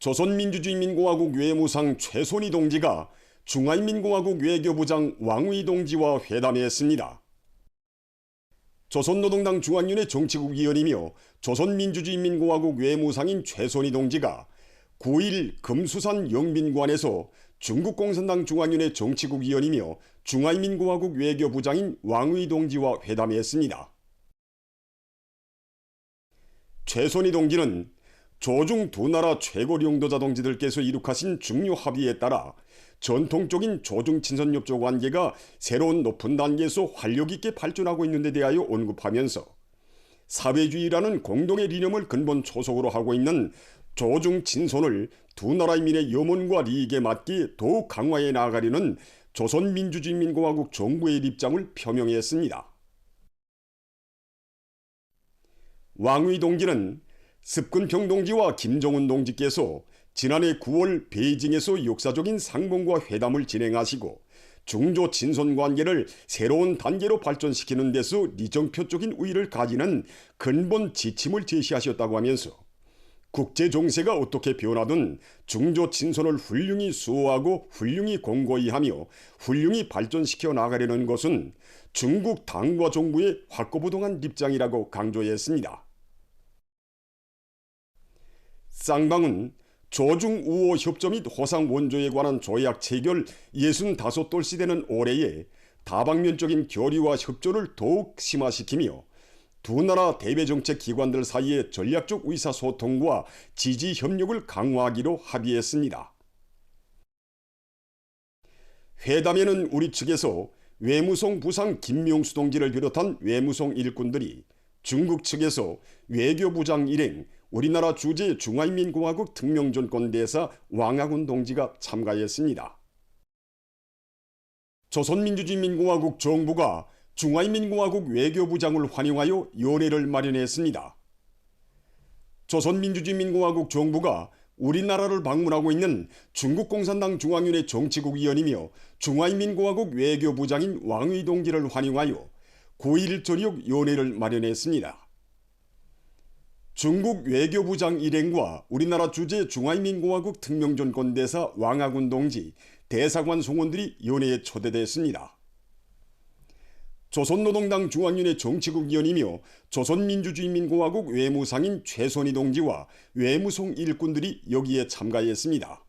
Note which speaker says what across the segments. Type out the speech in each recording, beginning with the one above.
Speaker 1: 조선민주주의인민공화국 외무상 최순희 동지가 중화인민공화국 외교부장 왕의 동지와 회담했습니다. 조선노동당 중앙위원회 정치국위원이며 조선민주주의인민공화국 외무상인 최순희 동지가 9일 금수산 영빈관에서 중국공산당 중앙위원회 정치국위원이며 중화인민공화국 외교부장인 왕의 동지와 회담했습니다. 최순희 동지는 조중 두 나라 최고領導자 동지들께서 이룩하신 중요 합의에 따라 전통적인 조중 친선협조 관계가 새로운 높은 단계에서 활력 있게 발전하고 있는 데 대하여 언급하면서 사회주의라는 공동의理念을 근본 초석으로 하고 있는 조중 친선을 두 나라의 민의 염원과利益에 맞게 더욱 강화해 나가려는 조선민주주의인민공화국 정부의 입장을 표명했습니다. 왕의 동지는 습근평 동지와 김정은 동지께서 지난해 9월 베이징에서 역사적인 상봉과 회담을 진행하시고 중조 친선 관계를 새로운 단계로 발전시키는 데서 리정표적인 우위를 가지는 근본 지침을 제시하셨다고 하면서 국제 정세가 어떻게 변하든 중조 친선을 훌륭히 수호하고 훌륭히 공고히 하며 훌륭히 발전시켜 나가려는 것은 중국 당과 정부의 확고부동한 입장이라고 강조했습니다. 쌍방은 조중 우호 협조 및 호상 원조에 관한 조약 체결 65돌시 되는 올해에 다방면적인 교류와 협조를 더욱 심화시키며 두 나라 대외정책 기관들 사이의 전략적 의사소통과 지지 협력을 강화하기로 합의했습니다. 회담에는 우리 측에서 외무성 부상 김명수 동지를 비롯한 외무성 일꾼들이, 중국 측에서 외교부장 일행, 우리나라 주재 중화인민공화국 특명전권대사 왕하군 동지가 참가했습니다. 조선민주주의인민공화국 정부가 중화인민공화국 외교부장을 환영하여 연회를 마련했습니다. 조선민주주의인민공화국 정부가 우리나라를 방문하고 있는 중국공산당 중앙위원회 정치국위원이며 중화인민공화국 외교부장인 왕의 동지를 환영하여 9일 저녁 연회를 마련했습니다. 중국 외교부장 일행과 우리나라 주재 중화인민공화국 특명전권대사 왕하군 동지, 대사관 송원들이 연회에 초대됐습니다. 조선노동당 중앙위원회 정치국위원이며 조선민주주의인민공화국 외무상인 최순희 동지와 외무성 일꾼들이 여기에 참가했습니다.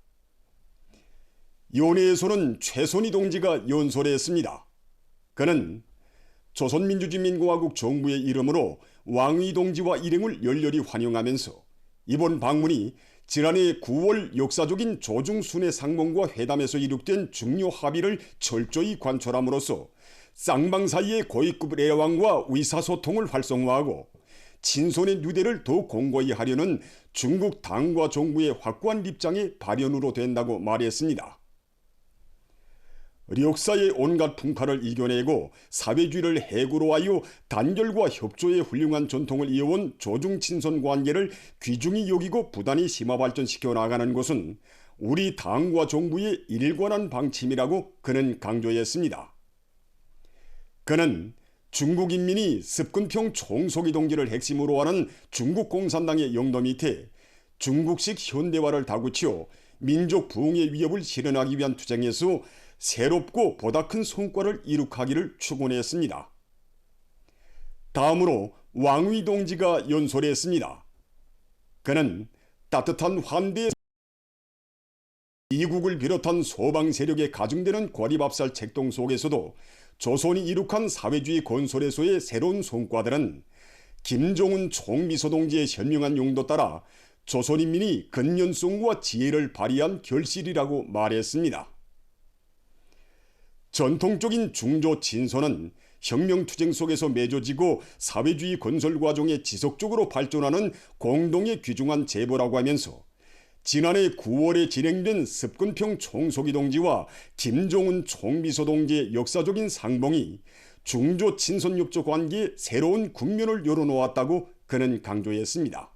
Speaker 1: 연회에서는 최순희 동지가 연설했습니다. 그는 조선민주주의인민공화국 정부의 이름으로 왕의 동지와 일행을 열렬히 환영하면서 이번 방문이 지난해 9월 역사적인 조중순회 상봉과 회담에서 이룩된 중요 합의를 철저히 관철함으로써 쌍방 사이의 고위급 내왕과 의사소통을 활성화하고 친선의 누대를 더 공고히 하려는 중국 당과 정부의 확고한 입장의 발현으로 된다고 말했습니다. 역사의 온갖 풍파를 이겨내고 사회주의를 해구로 하여 단결과 협조의 훌륭한 전통을 이어온 조중친선 관계를 귀중히 여기고 부단히 심화 발전시켜 나가는 것은 우리 당과 정부의 일관한 방침이라고 그는 강조했습니다. 그는 중국 인민이 습근평 총소기 동지를 핵심으로 하는 중국 공산당의 영도 밑에 중국식 현대화를 다구치어 민족 부흥의 위협을 실현하기 위한 투쟁에서 새롭고 보다 큰 성과를 이룩하기를 축원했습니다. 다음으로 왕의 동지가 연설했습니다. 그는 따뜻한 환대의 미국을 비롯한 소방 세력에 가중되는 고리밥살 책동 속에서도 조선이 이룩한 사회주의 건설에서의 새로운 성과들은 김정은 총비서 동지의 현명한 용도 따라 조선인민이 근면성과 지혜를 발휘한 결실이라고 말했습니다. 전통적인 중조 친선은 혁명투쟁 속에서 맺어지고 사회주의 건설 과정에 지속적으로 발전하는 공동의 귀중한 제보라고 하면서 지난해 9월에 진행된 습근평 총소기 동지와 김정은 총비서 동지의 역사적인 상봉이 중조 친선협조 관계에 새로운 국면을 열어놓았다고 그는 강조했습니다.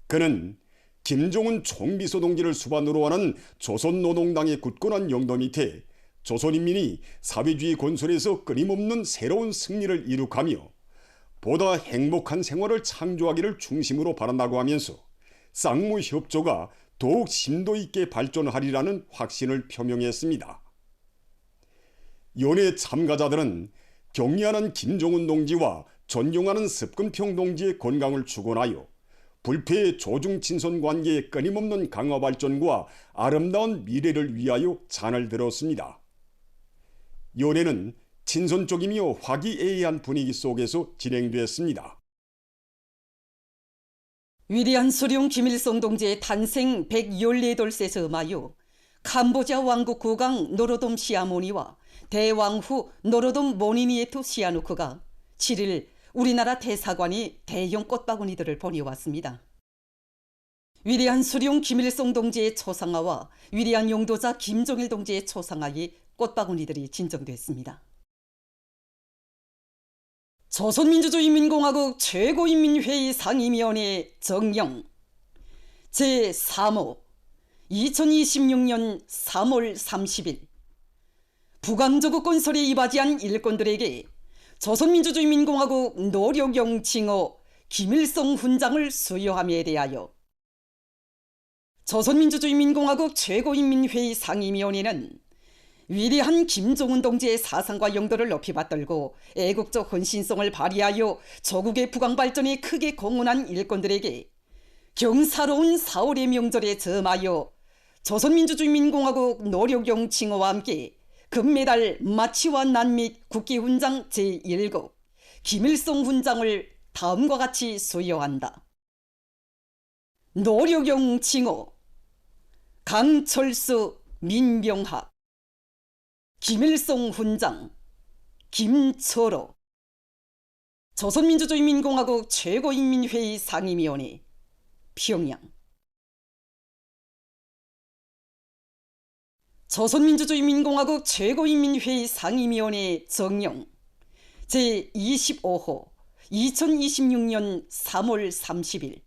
Speaker 1: 그는 김정은 총비서 동지를 수반으로 하는 조선노동당의 굳건한 영도 밑에 조선인민이 사회주의 건설에서 끊임없는 새로운 승리를 이룩하며 보다 행복한 생활을 창조하기를 중심으로 바란다고 하면서 쌍무 협조가 더욱 심도 있게 발전하리라는 확신을 표명했습니다. 연회 참가자들은 경의하는 김정은 동지와 존경하는 습근평 동지의 건강을 축원하여 불패의 조중친선 관계의 끊임없는 강화 발전과 아름다운 미래를 위하여 찬을 들었습니다. 연회는 친선적이며 화기애애한 분위기 속에서 진행됐습니다.
Speaker 2: 위대한 수령 김일성 동지의 탄생 114돌세에서 음하여 캄보디아 왕국 국왕 노로돔 시아모니와 대왕후 노로돔 모니니에투 시아누크가 7일 우리나라 대사관이 대형 꽃바구니들을 보내왔습니다. 위대한 수령 김일성 동지의 초상화와 위대한 용도자 김종일 동지의 초상화에 꽃바구니들이 진정됐습니다. 조선민주주의인민공화국 최고인민회의 상임위원회 정령 제3호 2026년 3월 30일 북왕조국 건설에 이바지한 일꾼들에게 조선민주주의인민공화국 노력용 칭호 김일성 훈장을 수여함에 대하여 조선민주주의인민공화국 최고인민회의 상임위원회는 위대한 김정은 동지의 사상과 영도를 높이 받들고 애국적 헌신성을 발휘하여 조국의 북왕 발전에 크게 공헌한 일꾼들에게 경사로운 4월의 명절에 점하여 조선민주주의인민공화국 노력용 칭호와 함께 금메달 마치와 난 및 국기훈장 제1급 김일성 훈장을 다음과 같이 수여한다. 노력용 칭호 강철수 민병학 김일성 훈장 김철호 조선민주주의인민공화국 최고인민회의 상임위원회 평양 조선민주주의인민공화국 최고인민회의 상임위원회 정령 제25호 2026년 3월 30일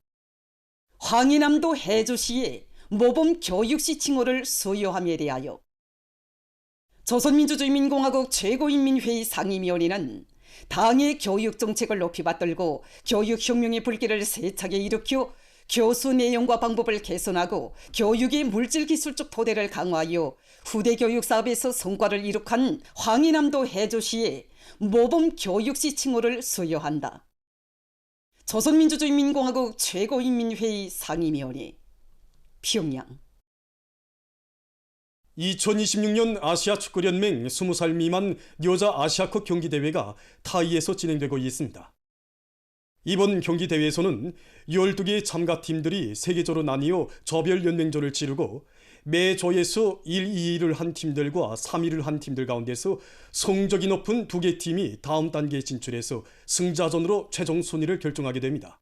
Speaker 2: 황해남도 해주시에 모범 교육시 칭호를 수여함에 대하여 조선민주주의인민공화국 최고인민회의 상임위원회는 당의 교육정책을 높이 받들고 교육혁명의 불길을 세차게 일으켜 교수 내용과 방법을 개선하고 교육의 물질기술적 토대를 강화하여 후대 교육 사업에서 성과를 이룩한 황해남도 해주시에 모범 교육시 칭호를 수여한다. 조선민주주의인민공화국 최고인민회의 상임위원회 평양
Speaker 3: 2026년 아시아 축구연맹 20살 미만 여자 아시아컵 경기대회가 타이에서 진행되고 있습니다. 이번 경기대회에서는 12개의 참가팀들이 세계조로 나뉘어 조별연맹조를 치르고 매 조에서 1, 2위를 한 팀들과 3위를 한 팀들 가운데서 성적이 높은 2개 팀이 다음 단계에 진출해서 승자전으로 최종 순위를 결정하게 됩니다.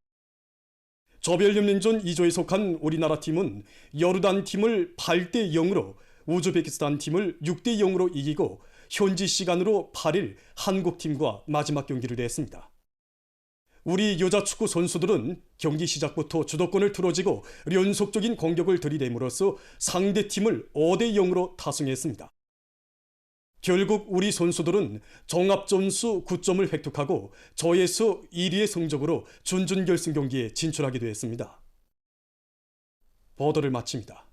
Speaker 3: 조별연맹전 2조에 속한 우리나라 팀은 여르단 팀을 8대 0으로 우즈베키스탄 팀을 6대 0으로 이기고 현지 시간으로 8일 한국팀과 마지막 경기를 했습니다. 우리 여자 축구 선수들은 경기 시작부터 주도권을 틀어쥐고 연속적인 공격을 들이댐으로써 상대팀을 5대 0으로 타승했습니다. 결국 우리 선수들은 종합점수 9점을 획득하고 조에서 1위의 성적으로 준준결승 경기에 진출하게 되었습니다. 보도를 마칩니다.